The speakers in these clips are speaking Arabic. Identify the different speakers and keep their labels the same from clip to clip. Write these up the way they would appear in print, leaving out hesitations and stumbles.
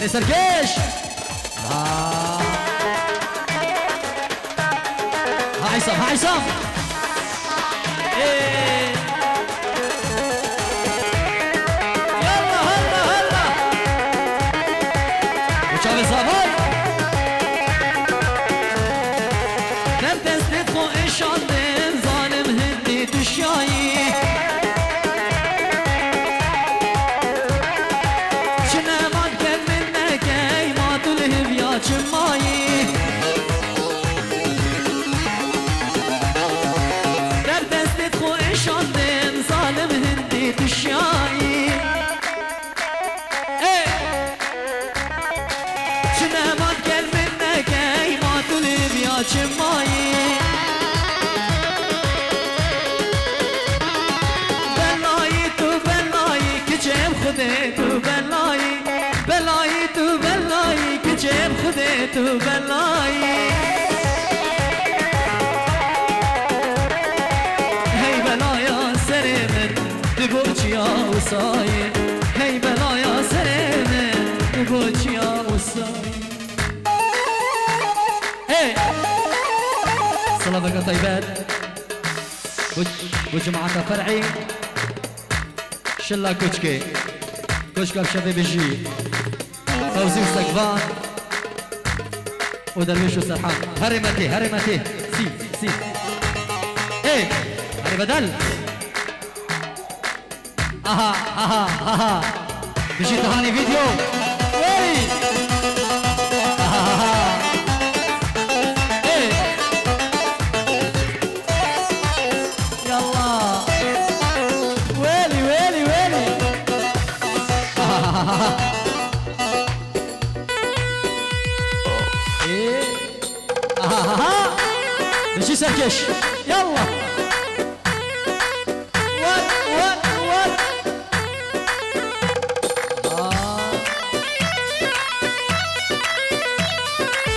Speaker 1: هاني سركيش هاي صف هاي صف ايه يلا هلا هلا وشاف الصفاي تبتز تدخل الشاندين ظالم هدي تشاي شنا ما كان منك اي ما تلهب يا شماي تبتز تدخل الشاندين ظالم هدي تشاي شنا ما كان منك اي ما تلهب يا شماي خديتو بلاي بلاي تو بلاي كجيب خديتو بلاي هي بلايا سرمن دبوش يا وصاي هي بلايا سرمن دبوش يا وصاي ايه صلاتك طيبات وجماعة فرعي شلا كوشكي كوشكا بشبي بيجي فوزي وسكفان ودرويش وسرحان هرمتي هرمتي سي سي ايه هري بدل اها اها اها بيجي تهاني فيديو ايه اها اها ايه يلا ويلي ويلي ويلي ايه ماشي سركش يلا وات وات وات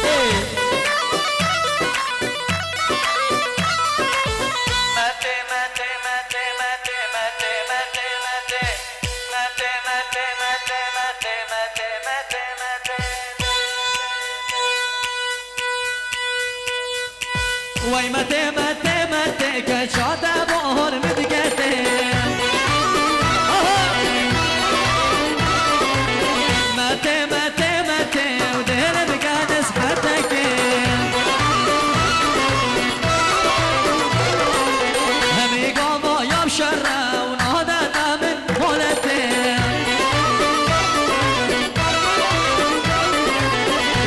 Speaker 1: ايه وای مته مته مته که شاده بار مدگته مته مته مته و دل بگاد از حتکه همی گاما یاب شره و نادت من حالته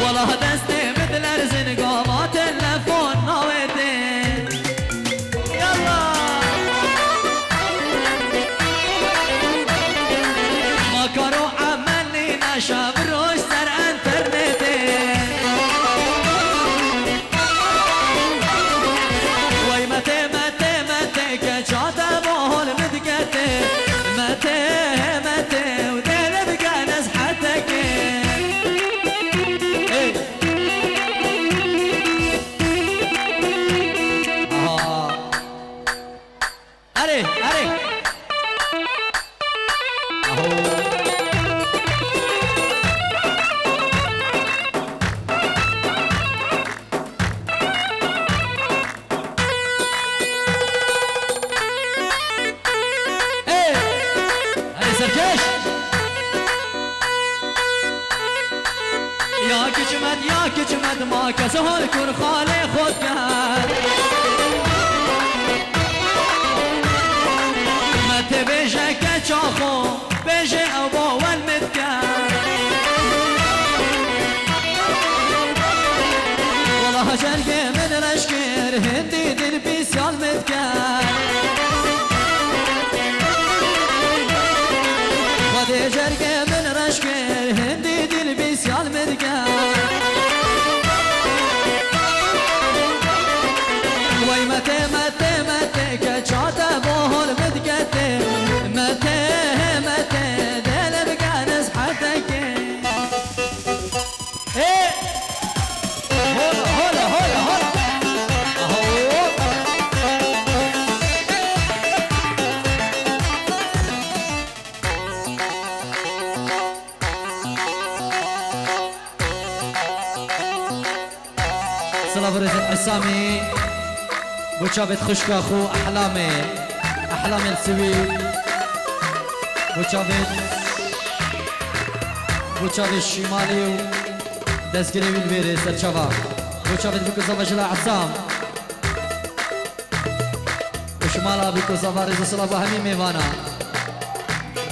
Speaker 1: والله دست مثل ارزن گاما تلفون شاب روش سر انترنته وای مته مته مته که جاده بال مدگته مته مته و دل بگن از حتکه اره اره یا کچمد ما کس هر کن خاله خود کرد مت بیشه که چاخو بیشه او باول مد کرد والله جرگه من رشکر هندی دل بیسیال مد کرد خود جرگه من رشکر هندی دل بیسیال مد کرد وای مته مته مته که چاته بار مدگته مته مته دل بگن از حتکه ايه هولا هولا هولا هولا صابر زين حسامي بوشابت خشك اخو احلامي احلام السويد بوشابت الشمالي دسكري بالبيري سرشافا بوشابت بكو زبجلا عصام وشمالا بكو زبا رزو صلابو همي ميوانا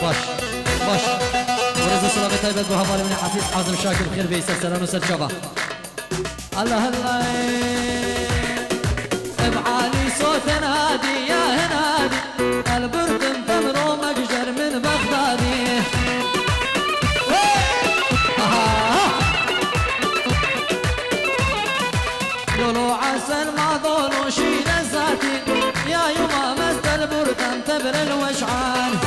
Speaker 1: باش باش ورزو صلابو تايبت بو هفالي من حسيس حازم شاكر خير بي سرسرانو سرشافا الله الله ابعالي صوت هادي يا هنادي البرد تمرو مقجر من بغدادي لولو عسل ما ظلو شي لزاتي يا يما مست البرد تبر الوجعان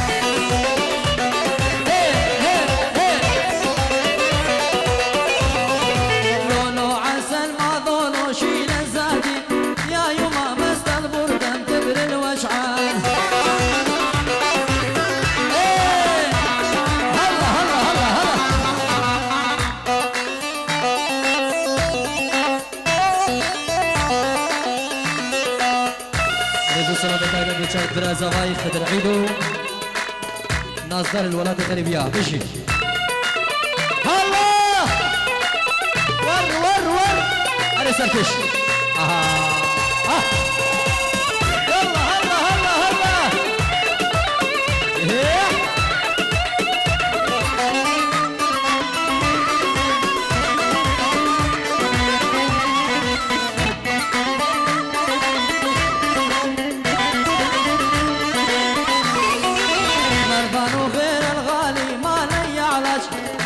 Speaker 1: برازاوي خضر عيدو ناصدر الولاد الغريبية بيجي الله ور أنا سركش يلا هلا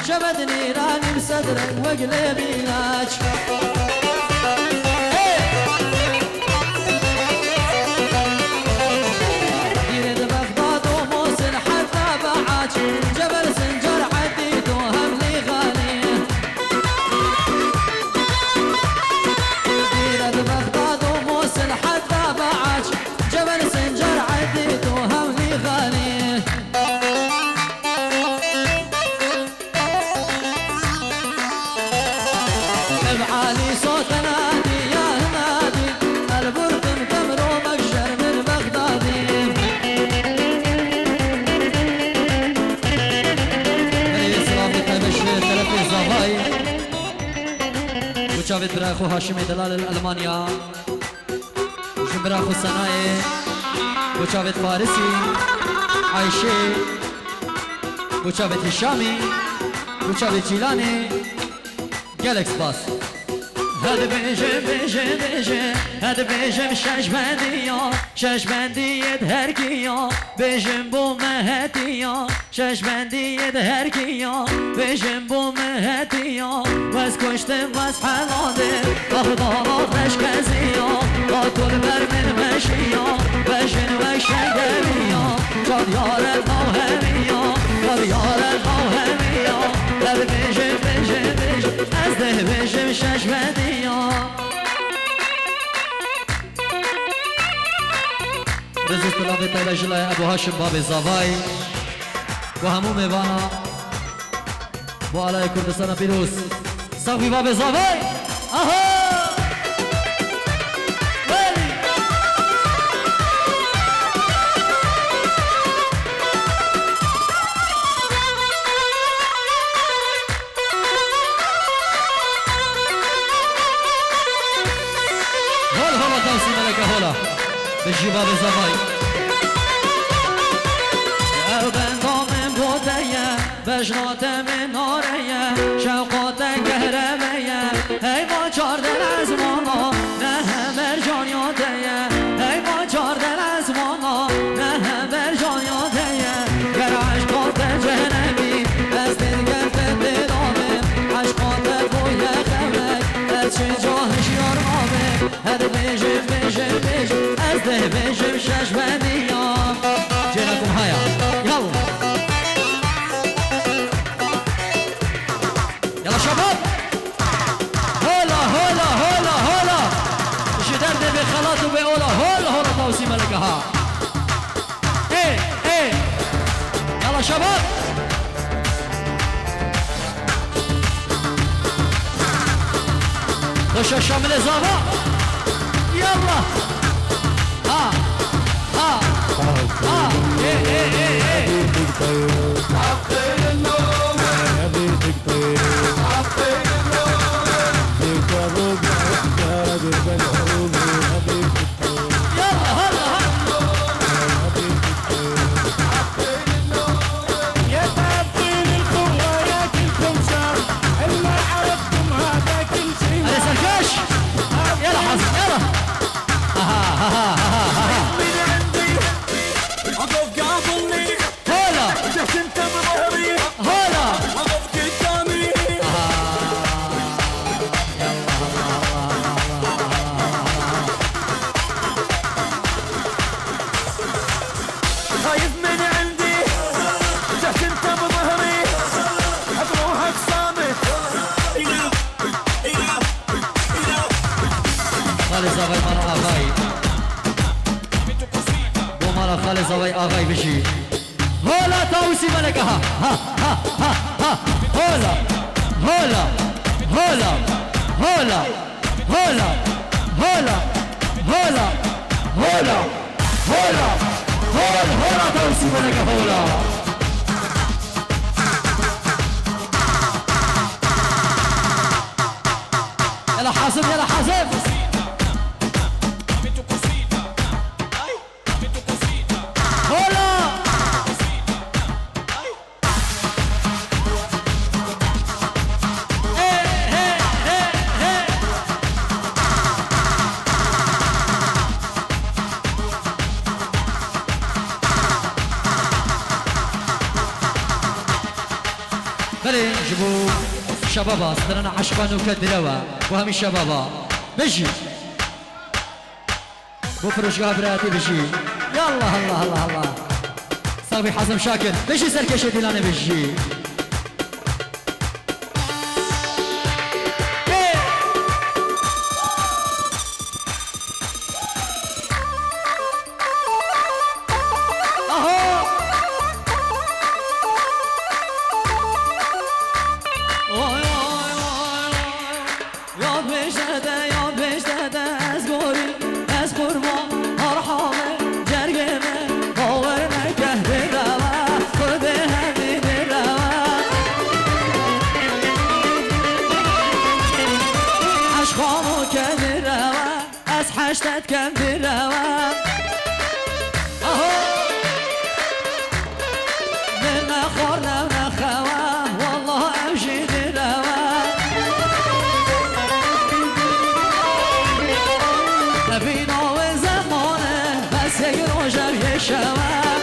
Speaker 1: شبدني راني بصدرك وقلبي لاج يريد بغداد وموصل حتى بعاج جبل سنجر عديد وهم لي غالي يريد بغداد وموصل حتى بعاج جبل سنجر عديد وهم لي غالي علي صوت نادي يا هنادي البرد متمرو مقشر من بغدادي اسلامي تبشر تلفي زهاي وشافت براخو هاشمي دلال الالمانيا براخو سناي وشافت فارسي عايشي وشافت هشامي وشافت جيلاني جالكس باس هاد بيجم شش بندية هركيا بيجم بو مهتيا شش بندية هركيا بيجم بو مهتيا واس كشتم واس حلاده اخدارات رشكزيا قاتل بر من مشيا بجن وشگريا جاد يار الغوهميا جاد يار الغوهميا هاد بيجم از ده بيجم شش بنديا رزق طلابي طيلة جلاي أبو هاشم بابي زافاي وهمو ميوانا وعلى كردستان بيروس صافي بابي زافاي أها هلا توسي ملكة هلا بالجباب الزفاي بندو من بودية بجنات من نارية شوقات كهربية هي ما چاردن از مانا نه همر جان یادیه هی ما چاردن از مانا نه همر جان یادیه گر عشقات جهنمی از دل گرفت دلامه عشقات بوی خمک از چه جاهش یار آمه هر بیجم از ده بیجم شش بندیام جنکم هایا یلا يلا شباب هلا هلا هلا هلا جدرد بخلاط وبأولا هلا هلا توسي ملكها ايه ايه يلا شباب خش الشامل زافا يلا ها ها ها ايه ايه ايه ايه
Speaker 2: عطل النوم يا بيتك طير عطل النوم فيك الربع جاب العروب يا بيتك طير
Speaker 1: يلا هلا
Speaker 2: يا بيتك طير عطل النوم يا تابين القوة يا كلكم شر إلا عرفتم هذا كل شيء
Speaker 1: علي سركش يلا حسن يلا
Speaker 2: من عندي عقب قابلني
Speaker 1: هلا
Speaker 2: جهت انت بظهري
Speaker 1: هلا
Speaker 2: عقب قدامي خايف من عندي جهت انت بظهري حضروحك صامت
Speaker 1: خالي زاوي مرة أغاي ومرة خالي زاوي أغاي بشي هلا توسي ملكة ها ها ها ها هلا هلا هلا هلا هلا هلا هلا هلا هلا هلا هلا توسي ملكة هلا يلا حاسب يلا حاسب هلا بلي جبوا شبابا صدرنا عشقان وكدروا وهم الشبابا بجي بفرش قابراتي بجي يلا الله الله الله صاحبي حازم شاكر بجي سركشة ديلاني بجي حشتت كم بالروان اهو من خورنا ونخواه والله امشي بالروان فينا وزمانه بس يروجه يشواه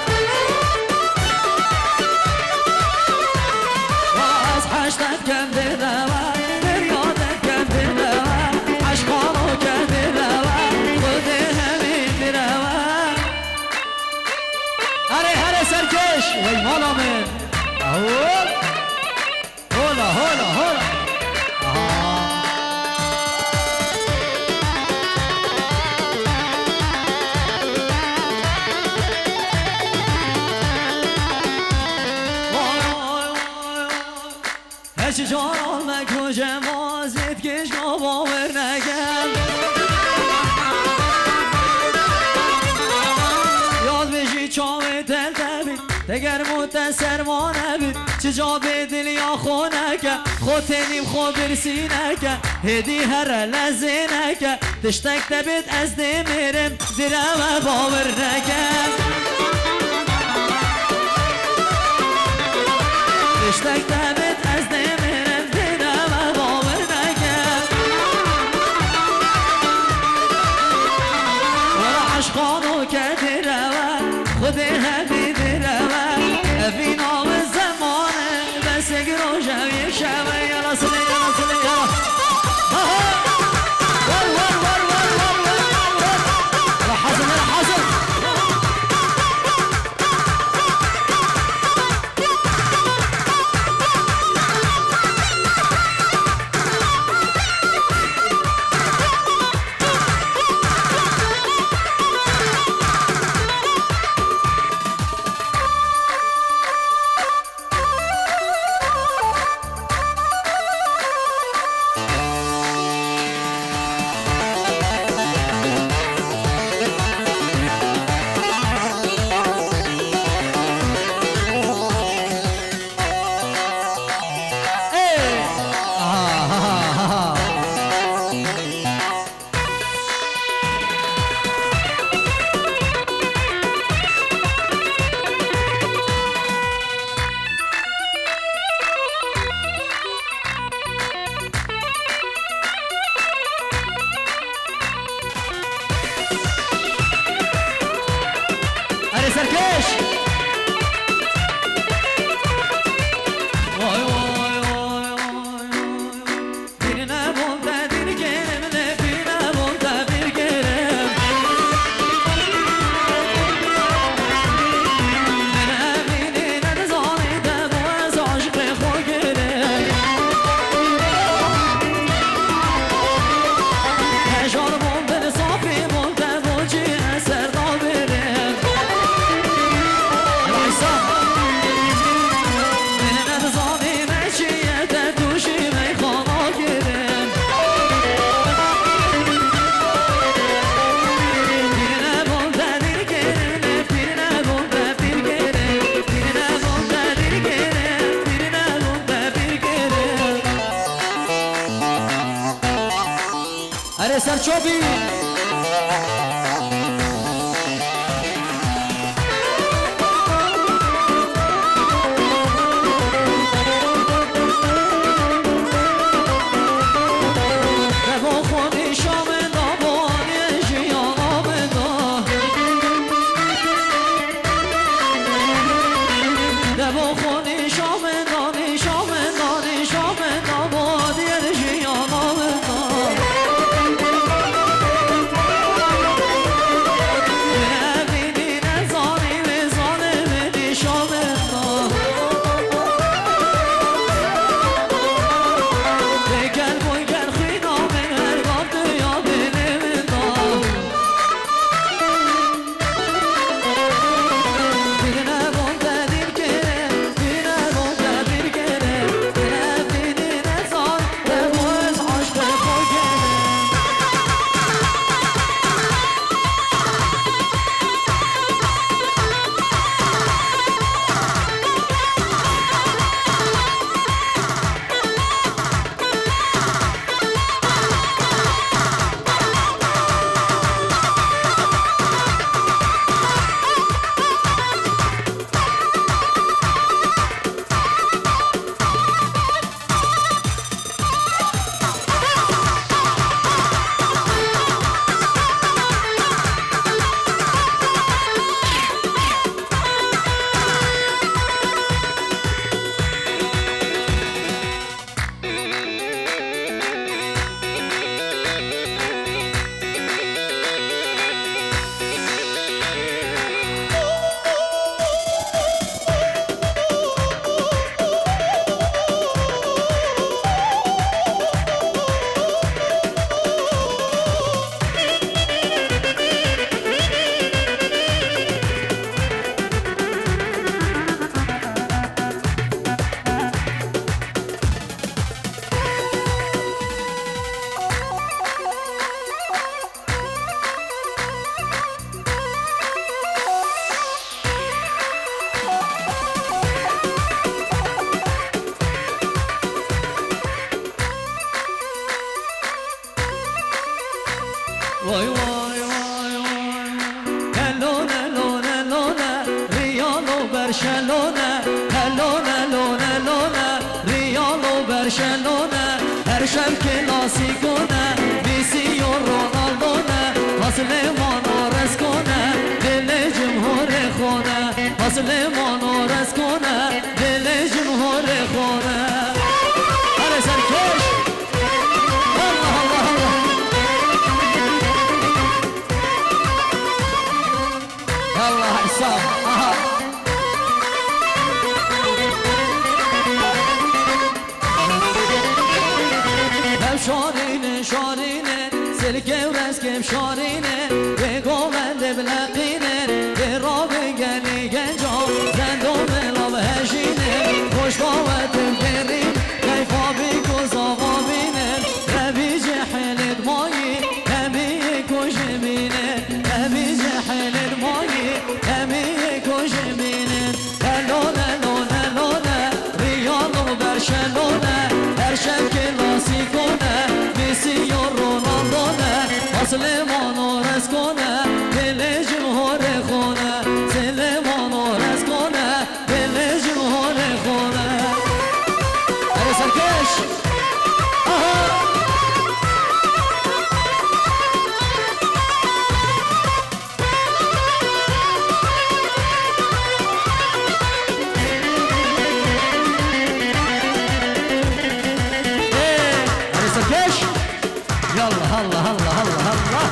Speaker 1: واز حشتت كم بالروان بريادت كم بالروان عشقانو كم بالروان سركش وي مالا من اهو هولا هولا هولا هرچی جان آلمک و جمازید کش باور نگم یاد بشی چاوی تل تبید دگر متسر ما نبید چه جا به دل یا خونکه خود تنیم خود برسی نکه هدی هر لحظه نکه تشتک تبید از دمیرم درم باور نکه تشتک تبید از دمیرم درم باور نکه ورا عشقانو که درم خود همی درم فينا والزمان بس يقروجه ويشوي يلا صلي يلا صلي يلا ور ور ور ور ور ور يلا حسن يلا حسن هل سرچوبی وای وای وای وای لونه لونه لونه ریال و برشلونه لونه لونه لونه ریال و برشلونه هر شب کلاسیکونه میسی و رونالدونه حاصل ما نارس کنه دل جمهور خونه حاصل ما نارس کنه دل جمهور خونه هر سرکش الله الله الله الله حسام شارینه شارینه سلکه و رسکم شارینه به گوونده بلقینه به را بگلی گنجا زندو بلاب هشینه خوش باوتم کریم کیفا بیکوز آقا بینه ربی جحلت مایی همی کش بینه ربی جحلت مایی همی کش بینه لونه لونه لونه ریال و برشلونه هر شب کلاسیکونه میسی و رونالدونه اصل ما نورس کنه دل جمهور خونه دل ما نورس کنه دل جمهور خونه هر سرکش يلا هلا هلا هلا هلا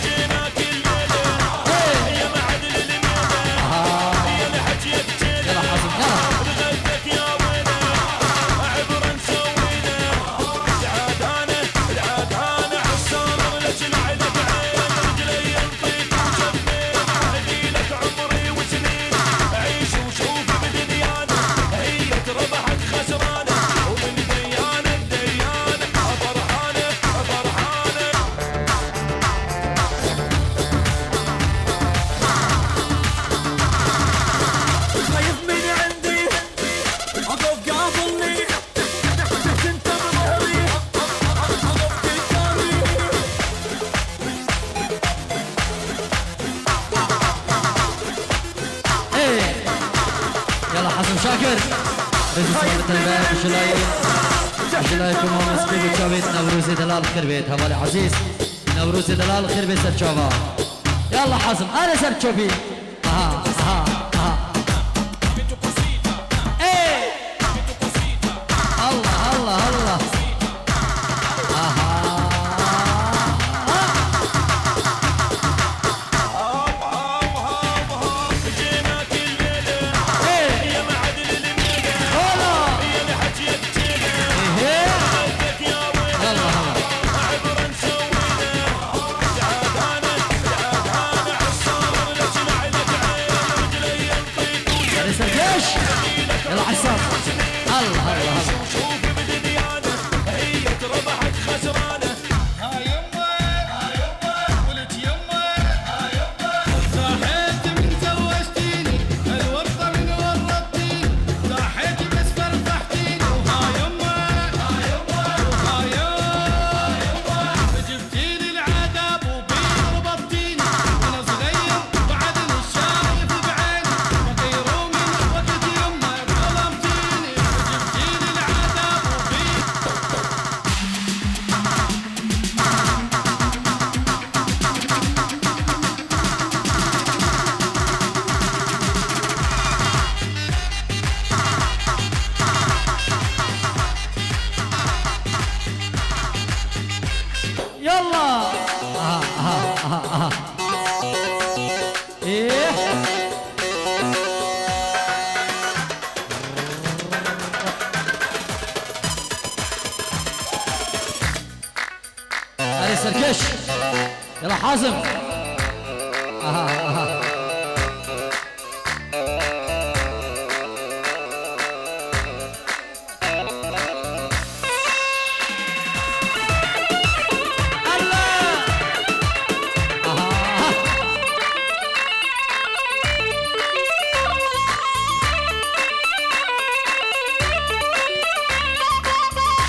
Speaker 2: جيناك الليلة يا معدل الميلة يا اللي حجيت جيلة رغبتك يا وينه عبر نسوينا العادانة حسانة ولك العدد عين رجلي ينطيك وشمين اهدي لك عمري وسنين اعيش وشوف بدنيانا هي ربحك خسرانة ومن
Speaker 1: حسن شاكر رجل صالة الباب جلايكم ومسكين بتشابيت نوروزي دلال خربيت هوالي عزيز نوروزي دلال خربيت سرچوبا يلا حسن انا سرچوبي ايه الله الله الله يلا عصام الله الله
Speaker 2: شوف بدنيانا هي ربحت خسرانه ها يمه ولد يمه صاحيت من زوجتيني الورطه من ورطتيني صاحيت بس فرفحتيني وها يمه جبتيلي العذاب وبين ربطتيني وانا صغير بعد الشايف بعيني فطيروا من وقت يمه ظلمتيني جبتيلي العذاب وبين
Speaker 1: يلا ايه علي سركش يلا حازم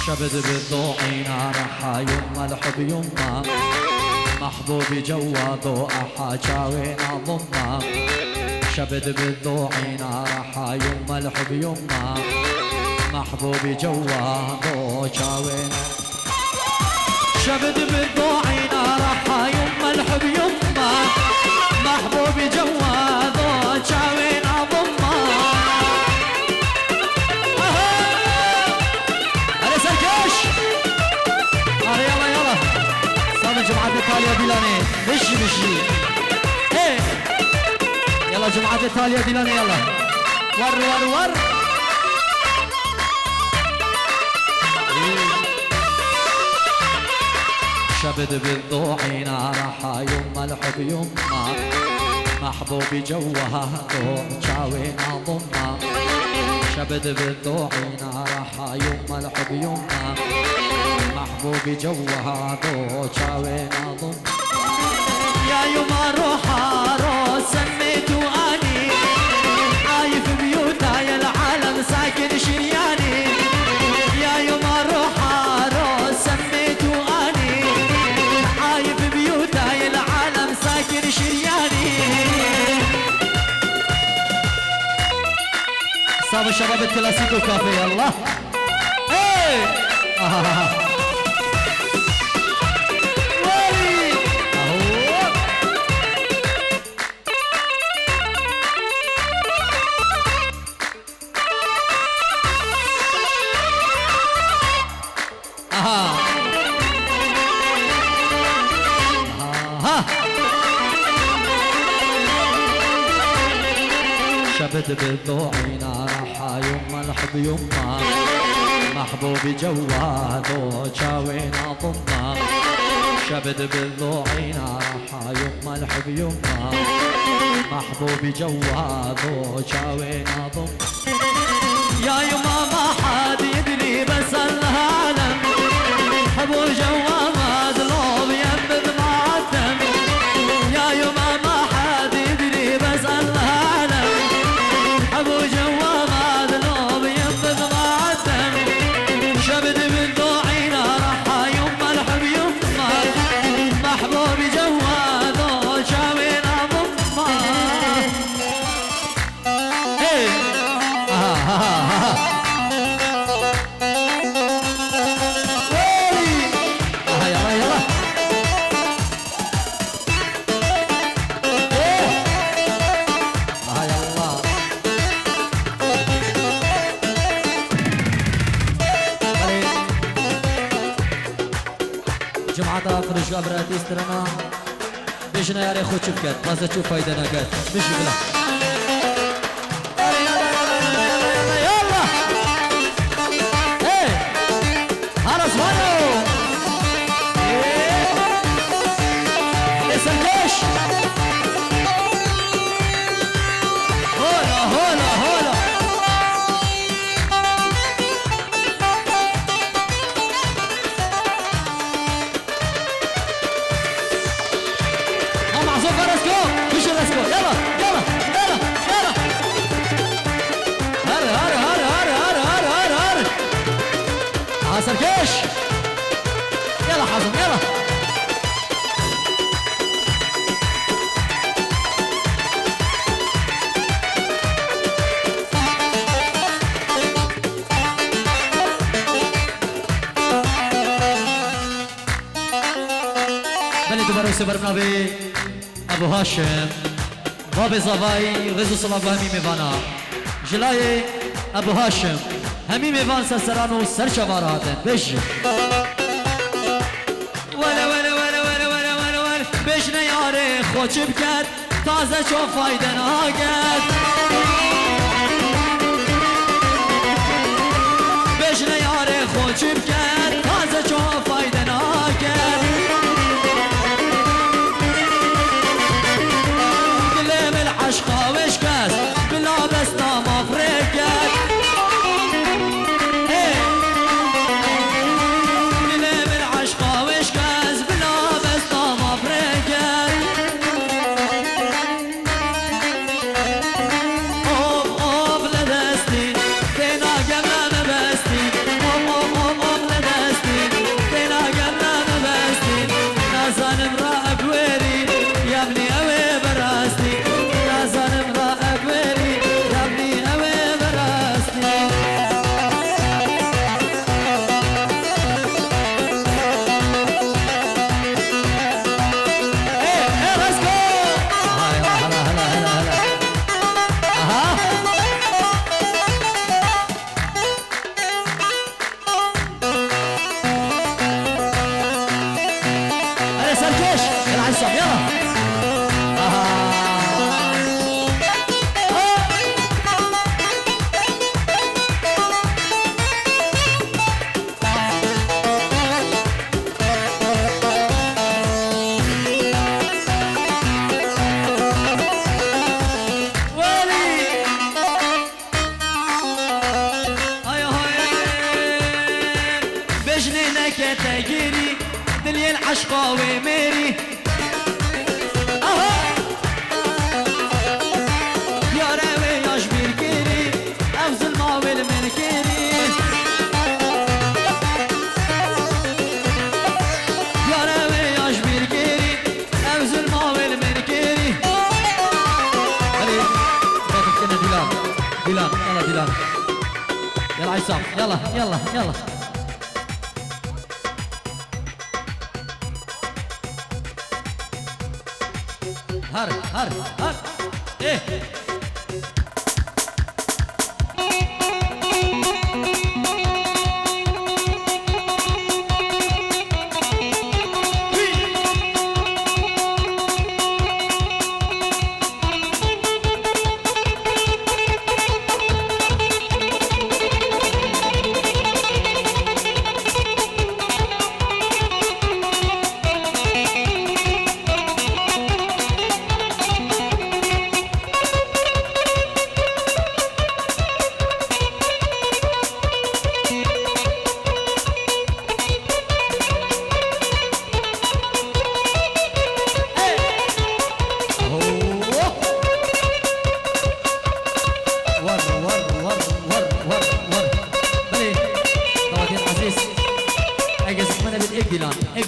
Speaker 1: شبد بالضوء نارحة يما الحب يما محبوبي جوا ضوء حاجاوين ضمة شبد بالضوء نارحة يما الحب يما محبوبي جوا ضوء جاوين شبد بالضوء نارحة يما الحب يما محبوبي جوا ضوء جاوين ضمة يلا يلا صار جمعة إيطاليا ديلاني مشي ايه يلا جمعة إيطاليا ديلاني يلا ور شبد بالضوء نارحة يما الحب يما محبوبي جوها ضوء جاوين ضمة شبد بالضوء نارحة يما الحب يما محبوبي جوها ضوء جاوين ضمة يا يما روحا روح سميتو اني عايف بيوتا يا العالم ساكن شرياني يا يما روحا روح سميتو اني عايف بيوتا يا العالم ساكن شرياني صاب الشباب الكلاسيكو كافي يلا ايه شبد بالضوء نارحة يما الحب يما محبوبي جوا ضوء جاوين ضمة شبد بالضوء نارحة يما الحب يما محبوبي جوا ضوء جاوين ضمة يا يما ما حد يدري بس العالم حبو جوا مظلوم ينبذ معدم يا يما ما حد يدري بس العالم حبو جوا مظلوم ينبذ معدم شبد من ضوعينا راح يما الحب يما محبوبي جوا ضو جاوين ضمه يلا يلا يلا جماعة فرش أبرات استرنا بيجنا يا ريخو تشوفكت بازا تشوف فايدة نكت مش بلا يلا ايه هرس مانو ايه سنكش هولا هولا هولا يلا يلا يلا يلا هر هر هر هر هر هر هر هر حسن كيش يلا حسن يلا بلد بروس برنابي ابو هاشم باب زوای رضا صلاح همی میوانا جلای ابو هاشم همی میوان سرسرانو سرچواراتن بش ولا ولا ولا ولا ولا ولا ولا بش نیاره خوچ بکد تازه چو فایده ناگد بش نیاره خوچ بکد تازه چو فایده ناگد عشقا وشكاس بلا بس نام افريقيا كلام العشقا وشكاس بلا بس نام افريقيا اوف اوف لدستي فينا قبل مبستي اوف اوف اوف اوف لدستي فينا قبل مبستي نازان امرأة بويري يا ابني اوي براستي نازان امرأة بويري يا ابني اوي براستي ايه ايه let's go هلا هلا هلا هلا هلا اها ايه سركش يلا عزام يلا تجري دنيا العشقة وميري يا راوي يا شبير كيري أفزل ماويل من كيري يا راوي يا شبير كيري أفزل ماويل من كيري علي باقي كنا ديلان ديلان يلا ديلان يلا عصام يلا يلا يلا هر هر هر ايه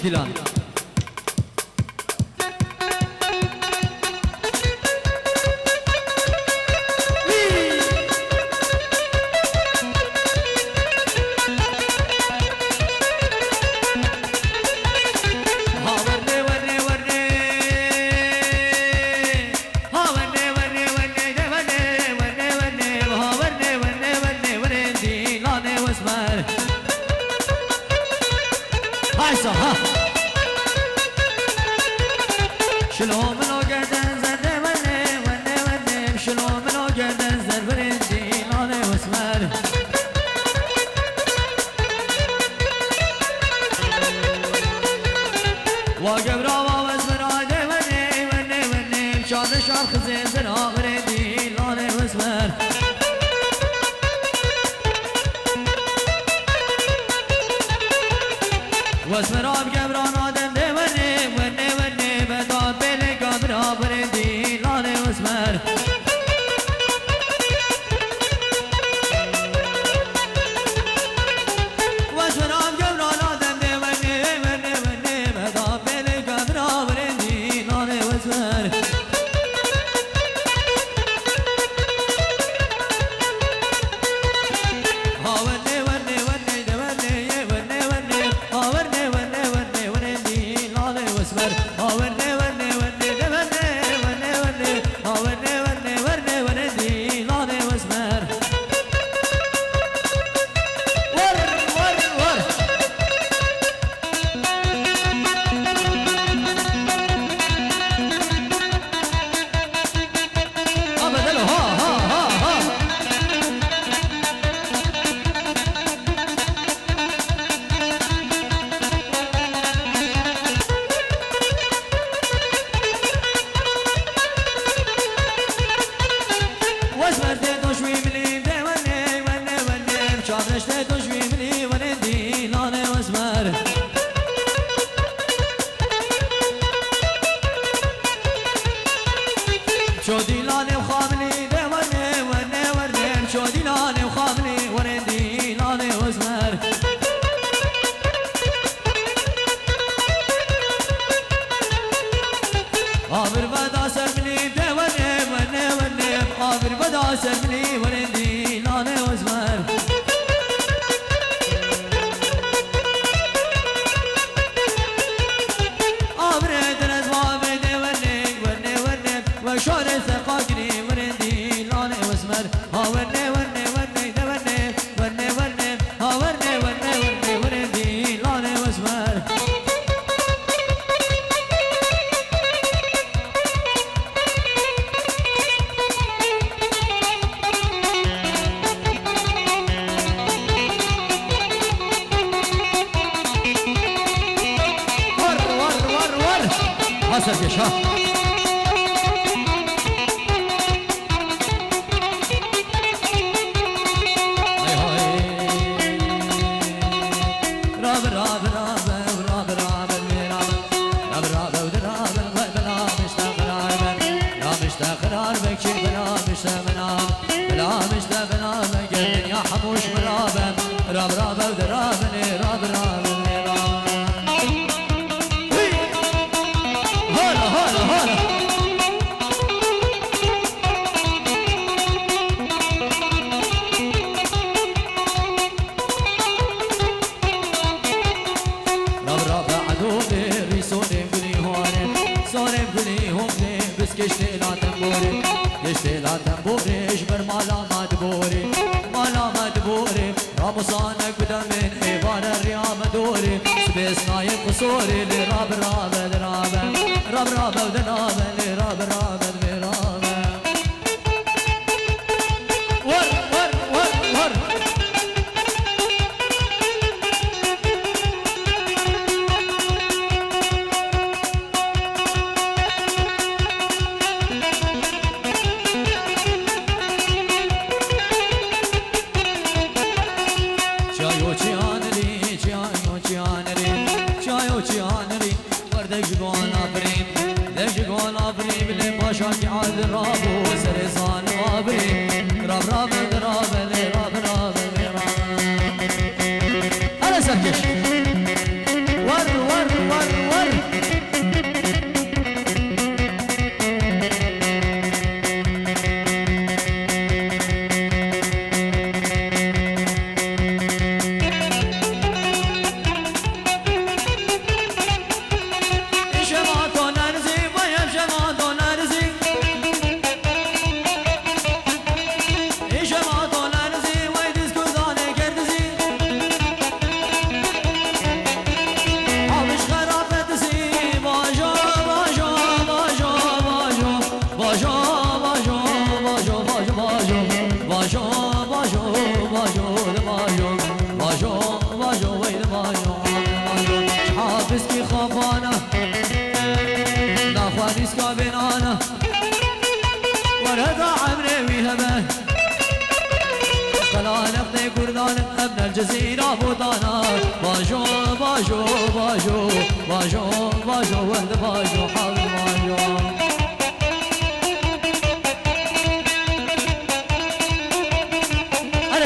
Speaker 1: ديلان باشا ها شلو منو قدن زد وني وني وني شلو منو قدن زد برندي لاني واسمر واقف راوا واسمر عادي وني وني وني شاد شرخ زين زنا برندي لاني واسمر واسمراب قبران آدم دي وني وني وني بداد بيلي قبرا برندي لاني واسمر واسمراب قبران آدم دي وني وني وني بداد بيلي قبرا برندي لاني واسمر شودي لاني وخاملي دي وني وني وني شودي لاني وخاملي ورندي لاني واسمر آبر بدا سرملي دي وني وني وني آبر بدا سرملي ورندي لاني واسمر آبر درز بابي دي وني وني وني وشور ثقاقني ورندي لاني واسمر ها وني وني وني دي وني وني وني ها وني وني وني ورندي لاني واسمر حسب يا شاه راب راب راب راب راب راب راب ودراب بلا مشتاق لا مشتاق بك بلا مشتاق بلا مشتاق بك يا حموش مراب راب راب ودراب راب راب كشتي لا تنبوري كشتي لا تنبوري اجبر مالا ما تبوري مالا ما تبوري رامصانك بدا من ايوان الريام دوري سبيس نايم قصوري لراب راب راب راب راب ودناب لراب راب راب ور ور ور ور باجو باجو ويد باجو حافظ كي خافانا ناخوانيس كابنانا ورد عمري ويهبه خلانق دي كردان ابن الجزيرة بوطانا باجو باجو باجو باجو باجو ويد باجو حافظ باجو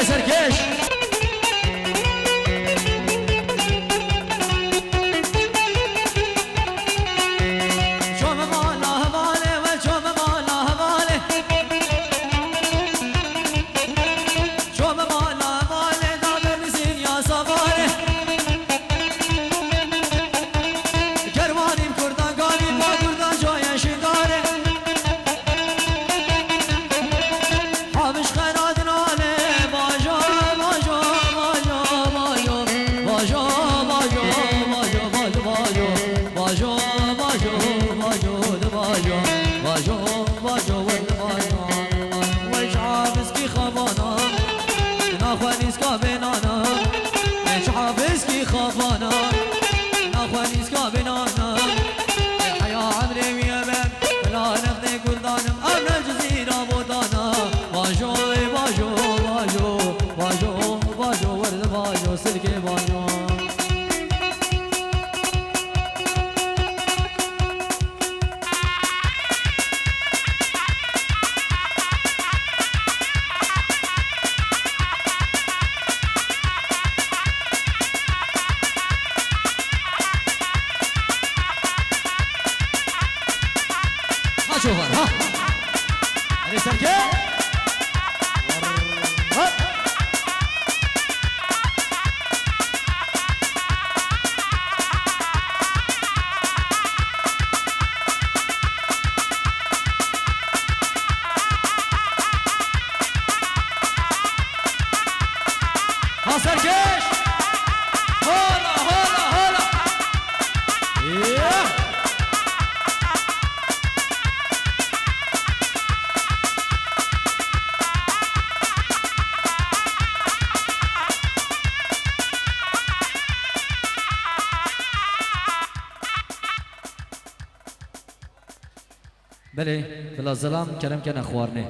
Speaker 1: سركش شوم مالا هواله و شوم مالا هواله شوم مالا هواله دادر نسين يا صغاره كرواني كردان قالي با كردان جاي شداره حامش خيراتنا خافانا ناخوانيس كابنانا حيا عمري ويابن فلا نقضي كردانم أمنا الجزيرة بوطانا باجو باجو باجو باجو باجو ورد باجو سلكي باجو شوفر ها هذه سركي ها سركيش هولا هولا هولا بله بلا سلام كلام كان اخوارني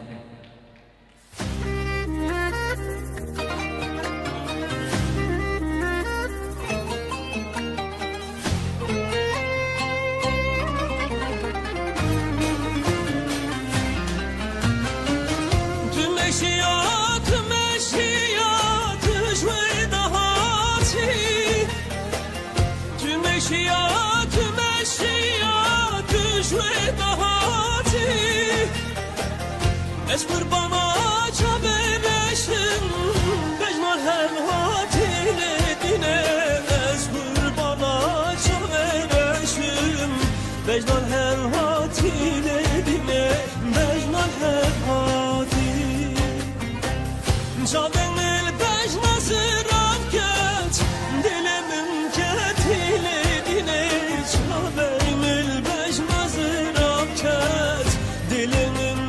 Speaker 3: از قربانا چابرشم بجمال هم هاتیل دینه از قربانا چابرشم بجمال هم هاتیل دینه بجمال هم هاتیل چابنل بجماز رام کت دلمم کتیل دینه چابنل بجماز رام کت دلمم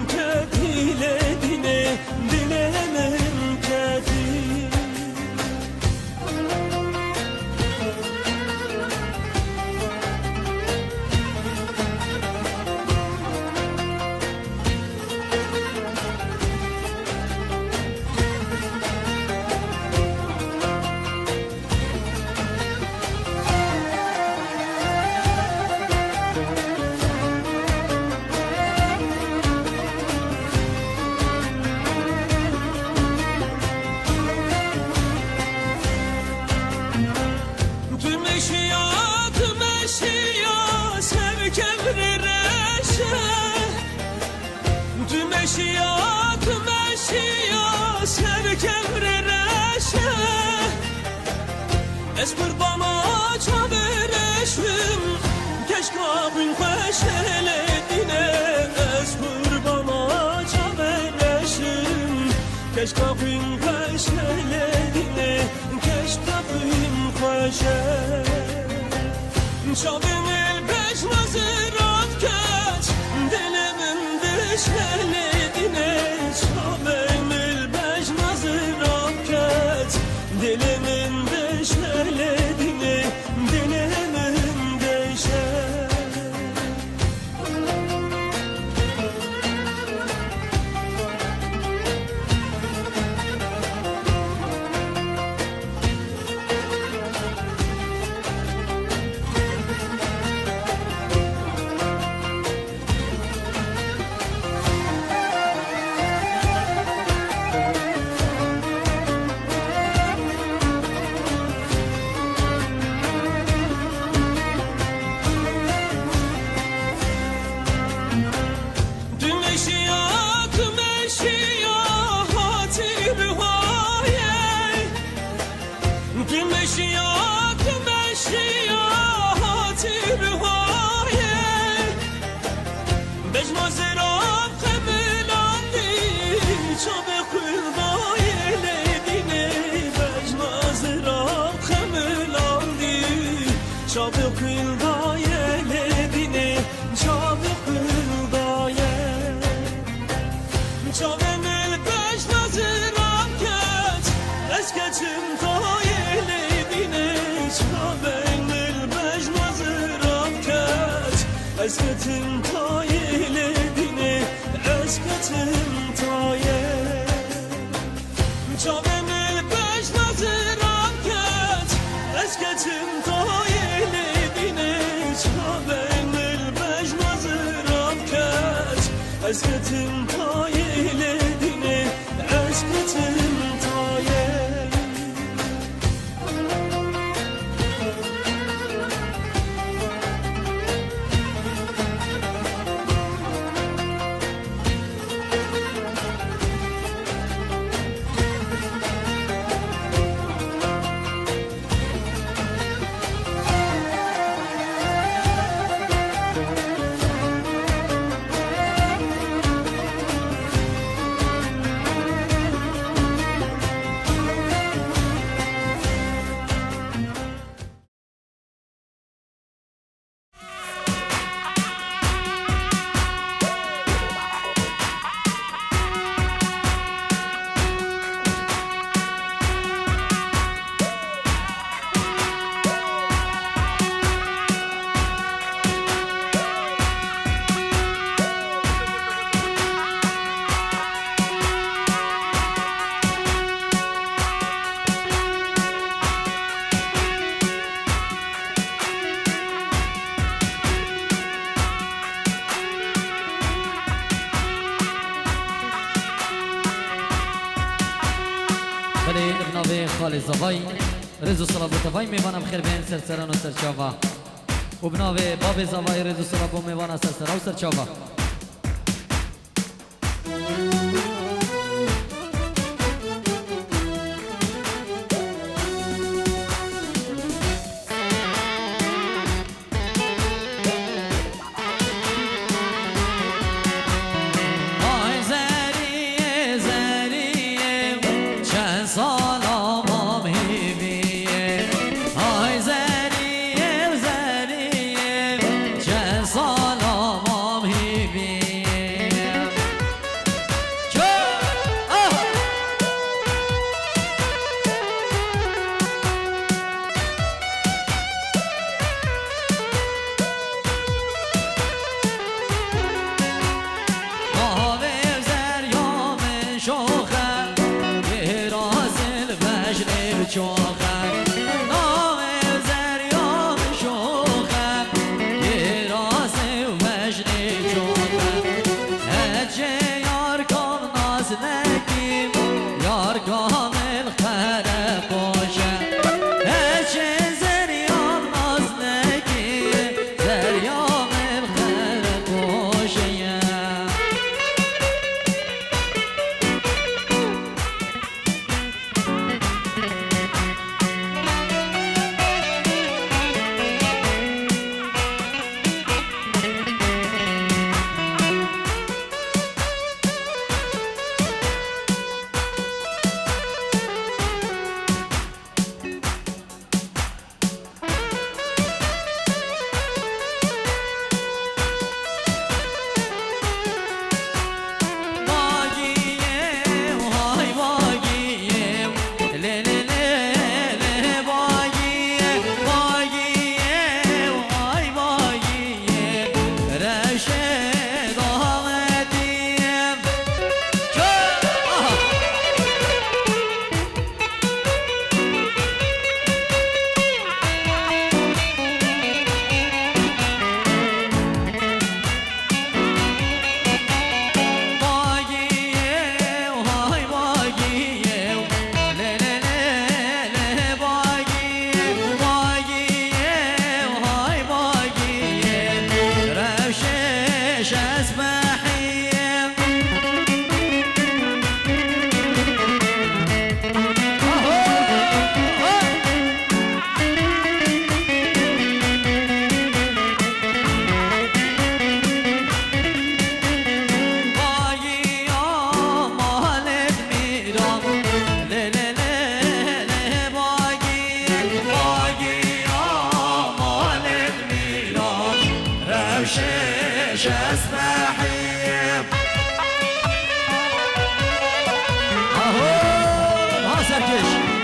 Speaker 3: از قربانا چابرشم کشکابین خوشل دینه از قربانا چابرشم کشکابین خوشل دینه کشکابین خوشل چابین البشماز راد کچ دلمم بشل دینه چابین البشماز راد کچ دلمم اسكتم طايل ديني شابين البجناز رابكات اسكتم طايل ديني اسكتم طايل شابين البجناز رابكات اسكتم طايل ديني شابين البجناز رابكات اسكتم طايل ديني اسكتم
Speaker 1: بناوی خالی زوای رزو سلابو توای میوانم خیر بین سرسران و سرچاوا و بناوی باب زوای رزو سلابو میوانا سرسران و سرچاوا
Speaker 2: سرکش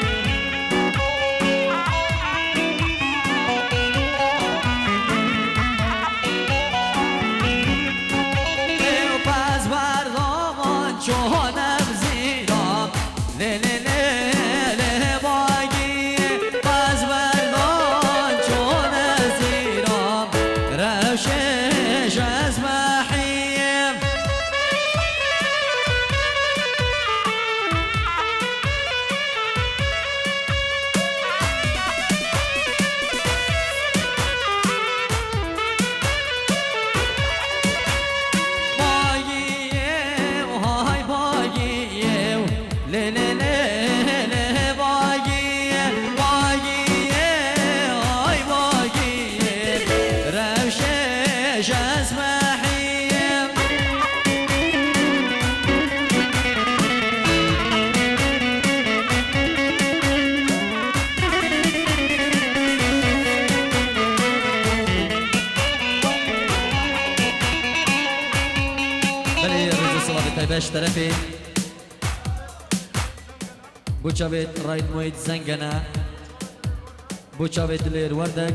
Speaker 1: باقی باز بردان چون زیرام روشش از محیم باش طرفي بوشابيت رايد مويد زنقنا بوشابيت لير وردك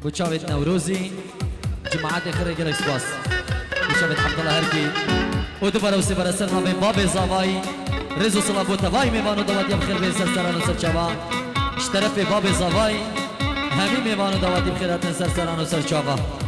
Speaker 1: بوشابيت نوروزي جماعات خرج الاكسباس بوشابيت عبد الله هركي ودبر وسبر سرنا بين باب زواي رزو صلابو تواي ميوانو دوات يم خير بين سرسران وسرچاوا اشترف باب زواي همي ميوانو دوات يم خيرات سرسران وسرچاوا